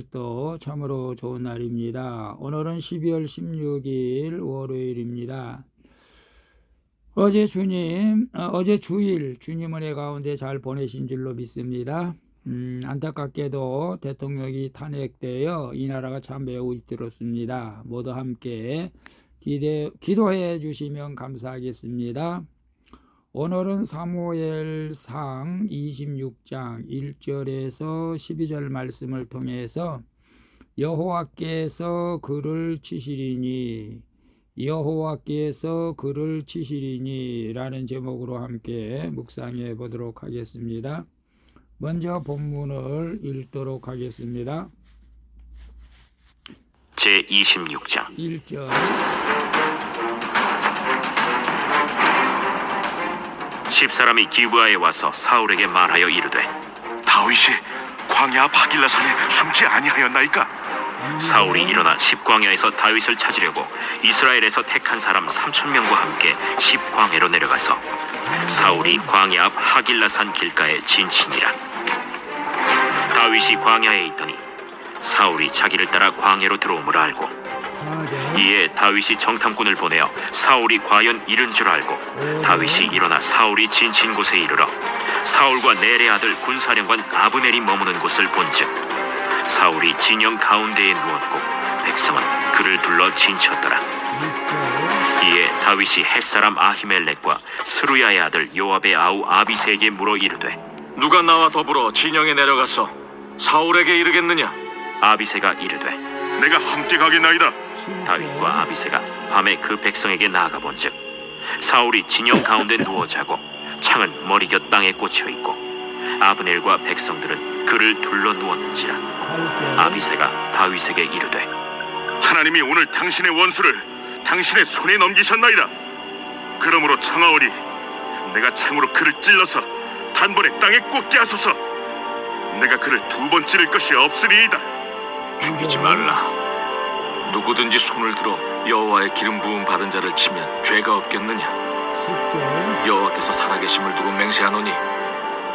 날도 참으로 좋은 날입니다. 오늘은 12월 16일 월요일입니다. 어제 주일 주님 은혜 가운데 잘 보내신 줄로 믿습니다. 안타깝게도 대통령이 탄핵되어 이 나라가 참 매우 위태롭습니다. 모두 함께 기도해 주시면 감사하겠습니다. 오늘은 사무엘상 26장 1절에서 12절 말씀을 통해서 여호와께서 그를 치시리니 라는 제목으로 함께 묵상해 보도록 하겠습니다. 먼저 본문을 읽도록 하겠습니다. 제26장 1절. 십사람이 기브아에 와서 사울에게 말하여 이르되 다윗이 광야 바길라산에 숨지 아니하였나이까? 사울이 일어나 십광야에서 다윗을 찾으려고 이스라엘에서 택한 사람 3,000명과 함께 십광야로 내려가서 사울이 광야 앞 하길라산 길가에 진친이라. 다윗이 광야에 있더니 사울이 자기를 따라 광야로 들어옴을 알고 이에 다윗이 정탐꾼을 보내어 사울이 과연 이른 줄 알고 다윗이 일어나 사울이 진친 곳에 이르러 사울과 넬의 아들 군사령관 아브넬이 머무는 곳을 본즉 사울이 진영 가운데에 누웠고 백성은 그를 둘러 진쳤더라. 이에 다윗이 햇사람 아히멜렉과 스루야의 아들 요압의 아우 아비새에게 물어 이르되 누가 나와 더불어 진영에 내려가서 사울에게 이르겠느냐? 아비새가 이르되 내가 함께 가겠나이다. 다윗과 아비새가 밤에 그 백성에게 나아가 본즉 사울이 진영 가운데 누워 자고 창은 머리곁 땅에 꽂혀 있고 아브넬과 백성들은 그를 둘러 누웠는지라. 아비새가 다윗에게 이르되 하나님이 오늘 당신의 원수를 당신의 손에 넘기셨나이다. 그러므로 청하오니 내가 창으로 그를 찔러서 단번에 땅에 꽂게 하소서. 내가 그를 두 번 찌를 것이 없으리이다. 죽이지 말라. 누구든지 손을 들어 여호와의 기름 부음 받은 자를 치면 죄가 없겠느냐? 여호와께서 살아계심을 두고 맹세하노니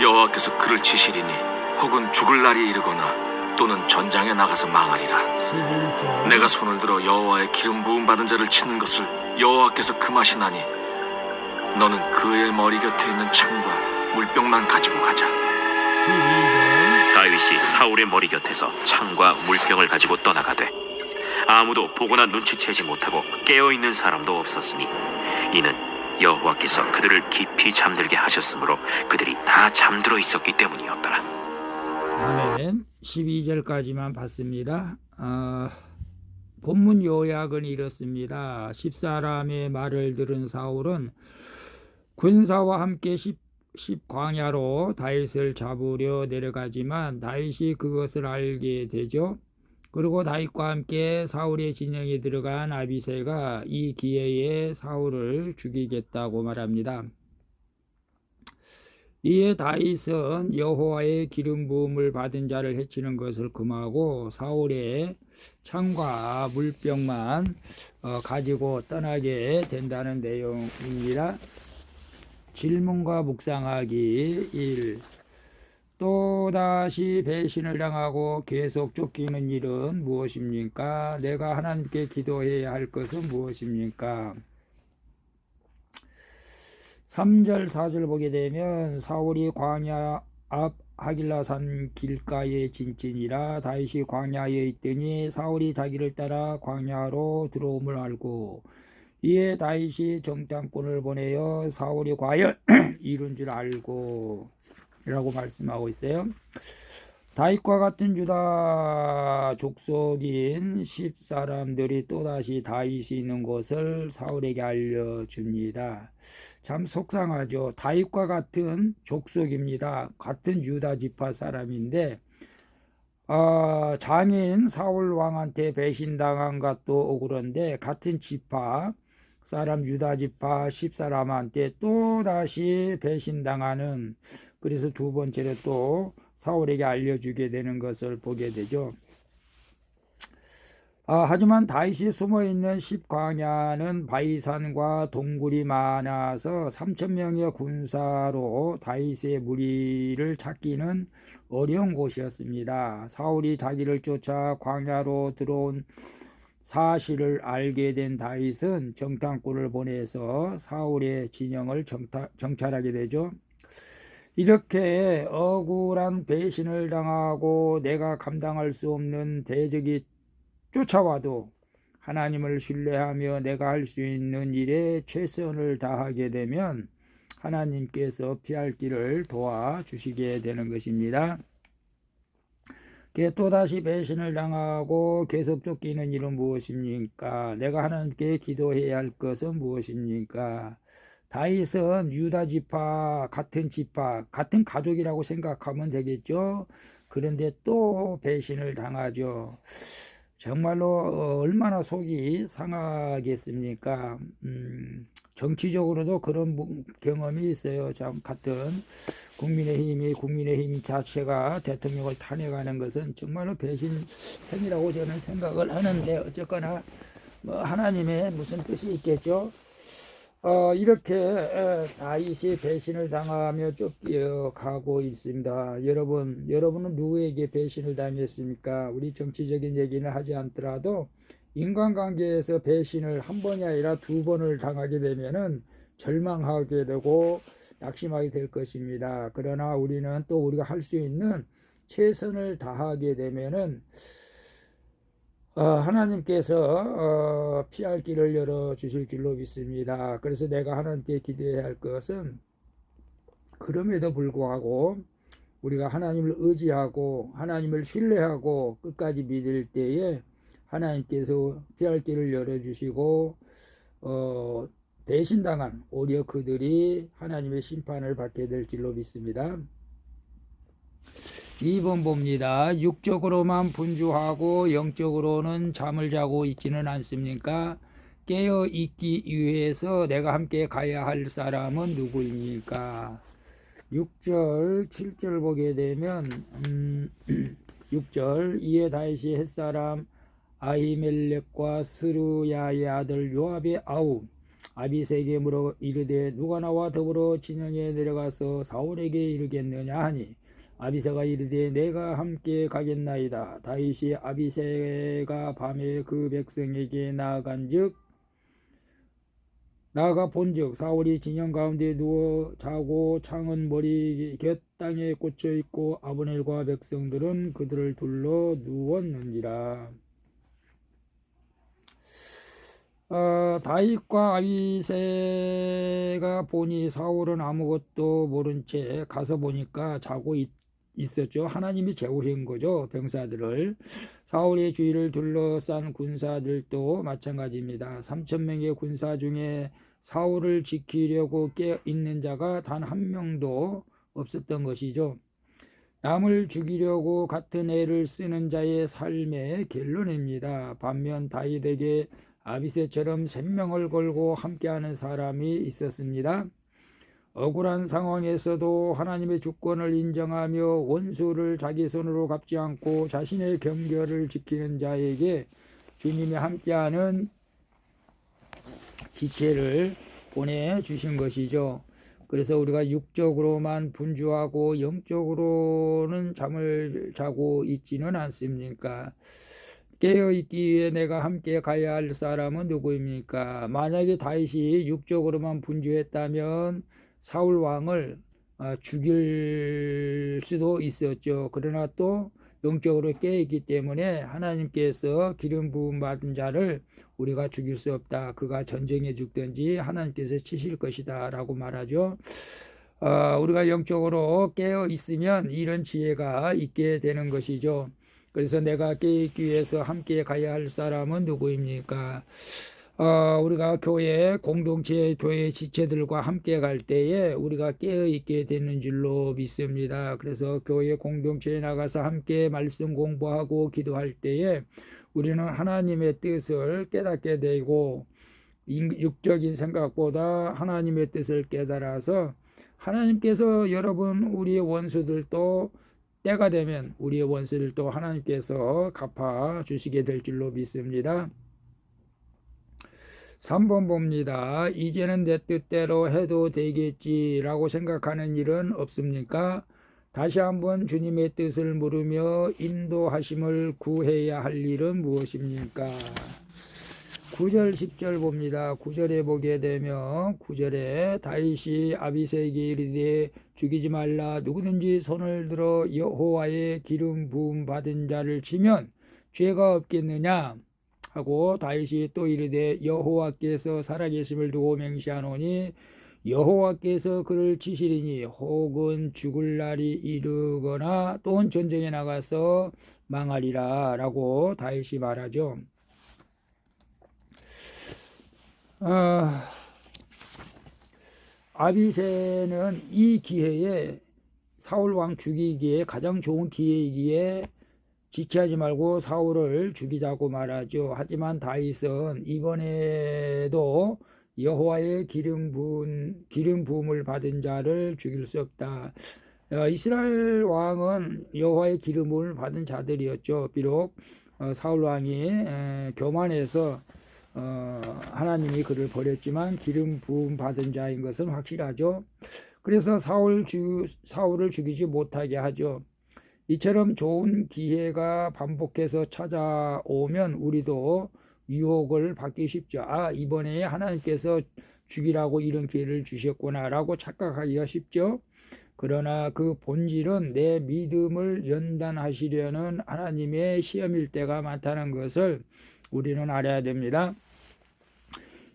여호와께서 그를 치시리니 혹은 죽을 날이 이르거나 또는 전장에 나가서 망하리라. 내가 손을 들어 여호와의 기름 부음 받은 자를 치는 것을 여호와께서 금하시나니 너는 그의 머리 곁에 있는 창과 물병만 가지고 가자. 다윗이 사울의 머리 곁에서 창과 물병을 가지고 떠나가되 아무도 보거나 눈치채지 못하고 깨어있는 사람도 없었으니 이는 여호와께서 그들을 깊이 잠들게 하셨으므로 그들이 다 잠들어 있었기 때문이었더라. 아멘. 12절까지만 봤습니다. 본문 요약은 이렇습니다. 10사람의 말을 들은 사울은 군사와 함께 십광야로 다윗을 잡으려 내려가지만 다윗이 그것을 알게 되죠. 그리고 다윗과 함께 사울의 진영에 들어간 아비새가 이 기회에 사울을 죽이겠다고 말합니다. 이에 다윗은 여호와의 기름 부음을 받은 자를 해치는 것을 금하고 사울의 창과 물병만 가지고 떠나게 된다는 내용입니다. 질문과 묵상하기 1. 또다시 배신을 당하고 계속 쫓기는 일은 무엇입니까? 내가 하나님께 기도해야 할 것은 무엇입니까? 3절 4절 보게 되면 사울이 광야 앞 하길라산 길가에 진친이라. 다윗이 광야에 있더니 사울이 자기를 따라 광야로 들어옴을 알고 이에 다윗이 정탐꾼을 보내어 사울이 과연 이룬 줄 알고 라고 말씀하고 있어요. 다윗과 같은 유다 족속인 10사람들이 또다시 다윗이 있는 곳을 사울에게 알려줍니다. 참 속상하죠. 다윗과 같은 족속입니다. 같은 유다 지파 사람인데 장인 사울 왕한테 배신당한 것도 억울한데 같은 지파 사람 유다 지파 10사람한테 또다시 배신당하는, 그래서 두 번째로 또 사울에게 알려주게 되는 것을 보게 되죠. 하지만 다윗이 숨어있는 십광야는 바이산과 동굴이 많아서 3,000명의 군사로 다윗의 무리를 찾기는 어려운 곳이었습니다. 사울이 자기를 쫓아 광야로 들어온 사실을 알게 된 다윗은 정탐꾼을 보내서 사울의 진영을 정찰하게 되죠. 이렇게 억울한 배신을 당하고 내가 감당할 수 없는 대적이 쫓아와도 하나님을 신뢰하며 내가 할 수 있는 일에 최선을 다하게 되면 하나님께서 피할 길을 도와주시게 되는 것입니다. 또다시 배신을 당하고 계속 쫓기는 일은 무엇입니까? 내가 하나님께 기도해야 할 것은 무엇입니까? 다윗은 유다 지파, 같은 가족이라고 생각하면 되겠죠. 그런데 또 배신을 당하죠. 정말로 얼마나 속이 상하겠습니까? 정치적으로도 그런 경험이 있어요. 참 같은 국민의힘 자체가 대통령을 탄핵하는 것은 정말로 배신행위라고 저는 생각을 하는데 어쨌거나 뭐 하나님의 무슨 뜻이 있겠죠. 이렇게 다윗이 배신을 당하며 쫓겨가고 있습니다. 여러분은 누구에게 배신을 당했습니까? 우리 정치적인 얘기는 하지 않더라도 인간관계에서 배신을 한 번이 아니라 두 번을 당하게 되면은 절망하게 되고 낙심하게 될 것입니다. 그러나 우리는 또 우리가 할 수 있는 최선을 다하게 되면은 하나님께서 피할 길을 열어주실 줄로 믿습니다. 그래서 내가 하나님께 기도해야 할 것은 그럼에도 불구하고 우리가 하나님을 의지하고 하나님을 신뢰하고 끝까지 믿을 때에 하나님께서 피할 길을 열어주시고 배신당한 오히려 그들이 하나님의 심판을 받게 될 줄로 믿습니다. 2번 봅니다. 육적으로만 분주하고 영적으로는 잠을 자고 있지는 않습니까? 깨어 있기 위해서 내가 함께 가야 할 사람은 누구입니까? 6절, 7절 보게 되면 6절 이에 다윗이 햇사람 아히멜렉과 스루야의 아들 요압의 아우 아비새에게 물어 이르되 누가 나와 더불어 진영에 내려가서 사울에게 이르겠느냐 하니 아비새가 이르되 내가 함께 가겠나이다. 다윗이 아비새가 밤에 그 백성에게 나아가 본즉 사울이 진영 가운데 누워 자고 창은 머리 곁 땅에 꽂혀 있고 아브넬과 백성들은 그들을 둘러 누웠는지라. 다윗과 아비새가 보니 사울은 아무것도 모른 채 가서 보니까 자고 있었죠. 하나님이 재우신 거죠. 병사들을. 사울의 주위를 둘러싼 군사들도 마찬가지입니다. 3,000명의 군사 중에 사울을 지키려고 깨어 있는 자가 단 한 명도 없었던 것이죠. 남을 죽이려고 같은 애를 쓰는 자의 삶의 결론입니다. 반면 다윗에게 아비새처럼 생명을 걸고 함께하는 사람이 있었습니다. 억울한 상황에서도 하나님의 주권을 인정하며 원수를 자기 손으로 갚지 않고 자신의 경결을 지키는 자에게 주님이 함께하는 지체를 보내주신 것이죠. 그래서 우리가 육적으로만 분주하고 영적으로는 잠을 자고 있지는 않습니까? 깨어있기 위해 내가 함께 가야 할 사람은 누구입니까? 만약에 다윗이 육적으로만 분주했다면 사울 왕을 죽일 수도 있었죠. 그러나 또 영적으로 깨어있기 때문에 하나님께서 기름 부음 받은 자를 우리가 죽일 수 없다. 그가 전쟁에 죽든지 하나님께서 치실 것이다 라고 말하죠. 우리가 영적으로 깨어 있으면 이런 지혜가 있게 되는 것이죠. 그래서 내가 깨어있기 위해서 함께 가야 할 사람은 누구입니까? 우리가 교회 공동체 교회 지체들과 함께 갈 때에 우리가 깨어있게 되는 줄로 믿습니다. 그래서 교회 공동체에 나가서 함께 말씀 공부하고 기도할 때에 우리는 하나님의 뜻을 깨닫게 되고 육적인 생각보다 하나님의 뜻을 깨달아서 하나님께서 여러분 우리의 원수들도 때가 되면 우리의 원수를 또 하나님께서 갚아 주시게 될 줄로 믿습니다. 3번 봅니다. 이제는 내 뜻대로 해도 되겠지라고 생각하는 일은 없습니까? 다시 한번 주님의 뜻을 물으며 인도하심을 구해야 할 일은 무엇입니까? 9절 10절 봅니다. 9절에 보게 되면 9절에 다윗이 아비새에게 이르되 죽이지 말라. 누구든지 손을 들어 여호와의 기름 부음 받은 자를 치면 죄가 없겠느냐 하고 다윗이 또 이르되 여호와께서 살아계심을 두고 맹세하노니 여호와께서 그를 치시리니 혹은 죽을 날이 이르거나 또는 전쟁에 나가서 망하리라 라고 다윗이 말하죠. 아비새는 이 기회에 사울 왕 죽이기에 가장 좋은 기회이기에 지체하지 말고 사울을 죽이자고 말하죠. 하지만 다윗은 이번에도 여호와의 기름 부음을 받은 자를 죽일 수 없다. 이스라엘 왕은 여호와의 기름 부음을 받은 자들이었죠. 비록 사울 왕이 교만해서 하나님이 그를 버렸지만 기름 부음 받은 자인 것은 확실하죠. 그래서 사울을 죽이지 못하게 하죠. 이처럼 좋은 기회가 반복해서 찾아오면 우리도 유혹을 받기 쉽죠. 이번에 하나님께서 죽이라고 이런 기회를 주셨구나 라고 착각하기가 쉽죠. 그러나 그 본질은 내 믿음을 연단하시려는 하나님의 시험일 때가 많다는 것을 우리는 알아야 됩니다.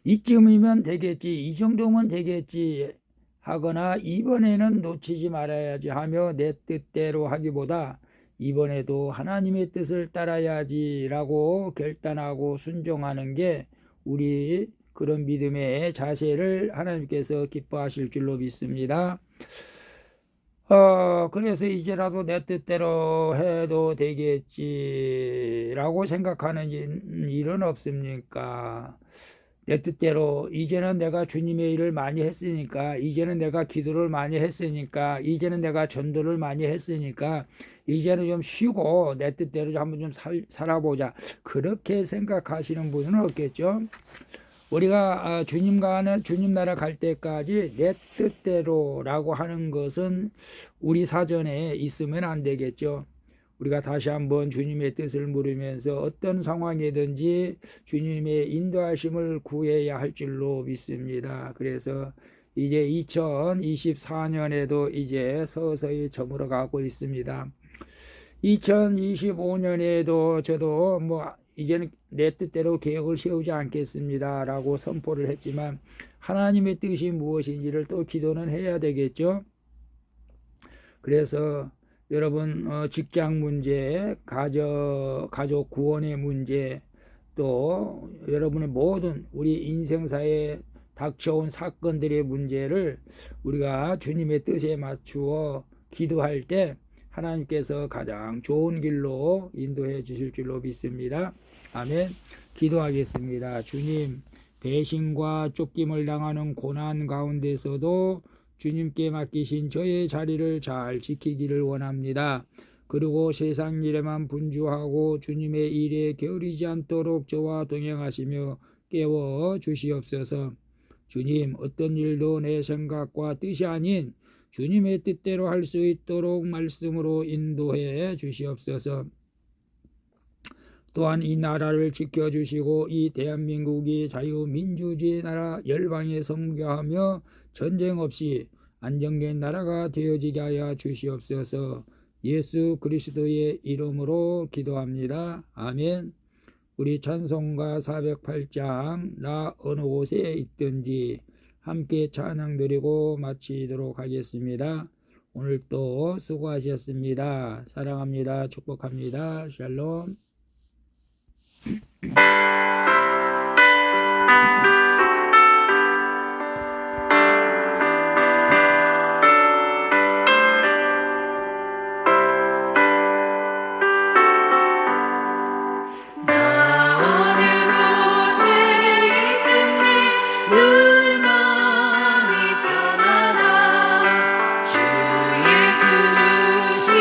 이쯤이면 되겠지, 이 정도면 되겠지 하거나 이번에는 놓치지 말아야지 하며 내 뜻대로 하기보다 이번에도 하나님의 뜻을 따라야지 라고 결단하고 순종하는 게 우리 그런 믿음의 자세를 하나님께서 기뻐하실 줄로 믿습니다. 그래서 이제라도 내 뜻대로 해도 되겠지라고 생각하는 일은 없습니까? 내 뜻대로 이제는 내가 주님의 일을 많이 했으니까, 이제는 내가 기도를 많이 했으니까, 이제는 내가 전도를 많이 했으니까 이제는 좀 쉬고 내 뜻대로 한번 좀 살아보자, 그렇게 생각하시는 분은 없겠죠. 우리가 주님 나라 갈 때까지 내 뜻대로라고 하는 것은 우리 사전에 있으면 안 되겠죠. 우리가 다시 한번 주님의 뜻을 물으면서 어떤 상황이든지 주님의 인도하심을 구해야 할 줄로 믿습니다. 그래서 이제 2024년에도 이제 서서히 저물어 가고 있습니다. 2025년에도 저도 이제는 내 뜻대로 계획을 세우지 않겠습니다 라고 선포를 했지만 하나님의 뜻이 무엇인지를 또 기도는 해야 되겠죠. 그래서 여러분 직장 문제, 가족 구원의 문제, 또 여러분의 모든 우리 인생사에 닥쳐온 사건들의 문제를 우리가 주님의 뜻에 맞추어 기도할 때 하나님께서 가장 좋은 길로 인도해 주실 줄로 믿습니다. 아멘. 기도하겠습니다. 주님, 배신과 쫓김을 당하는 고난 가운데서도 주님께 맡기신 저의 자리를 잘 지키기를 원합니다. 그리고 세상 일에만 분주하고 주님의 일에 게으르지 않도록 저와 동행하시며 깨워 주시옵소서. 주님, 어떤 일도 내 생각과 뜻이 아닌 주님의 뜻대로 할 수 있도록 말씀으로 인도해 주시옵소서. 또한 이 나라를 지켜주시고 이 대한민국이 자유민주주의 나라 열방에 선교하며 전쟁 없이 안정된 나라가 되어지게 하여 주시옵소서. 예수 그리스도의 이름으로 기도합니다. 아멘. 우리 찬송가 408장 나 어느 곳에 있든지 함께 찬양 드리고 마치도록 하겠습니다. 오늘도 수고하셨습니다. 사랑합니다. 축복합니다. 샬롬. 예수 주신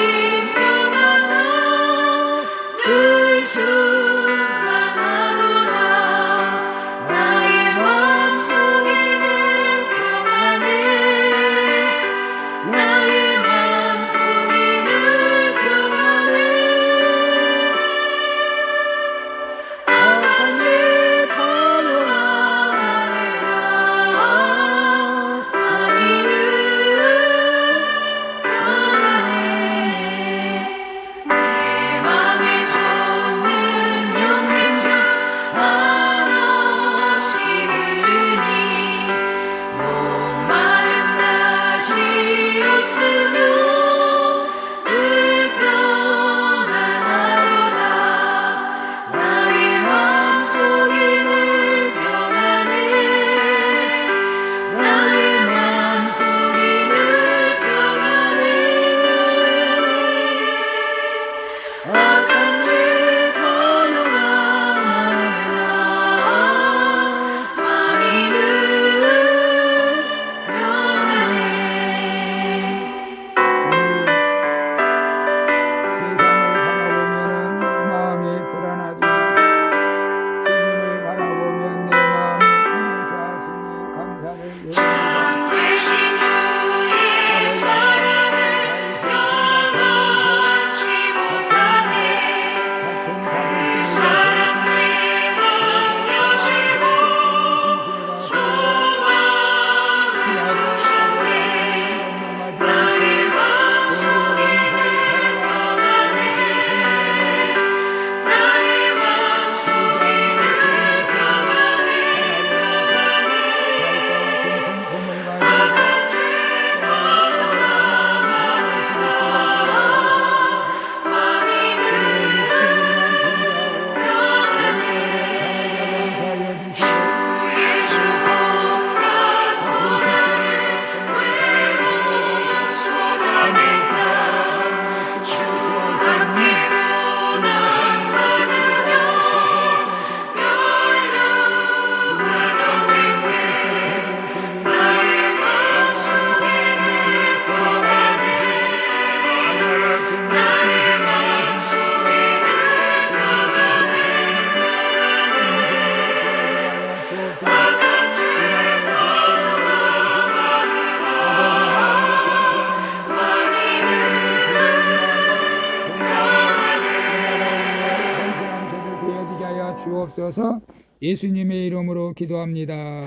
주시옵소서. 예수님의 이름으로 기도합니다.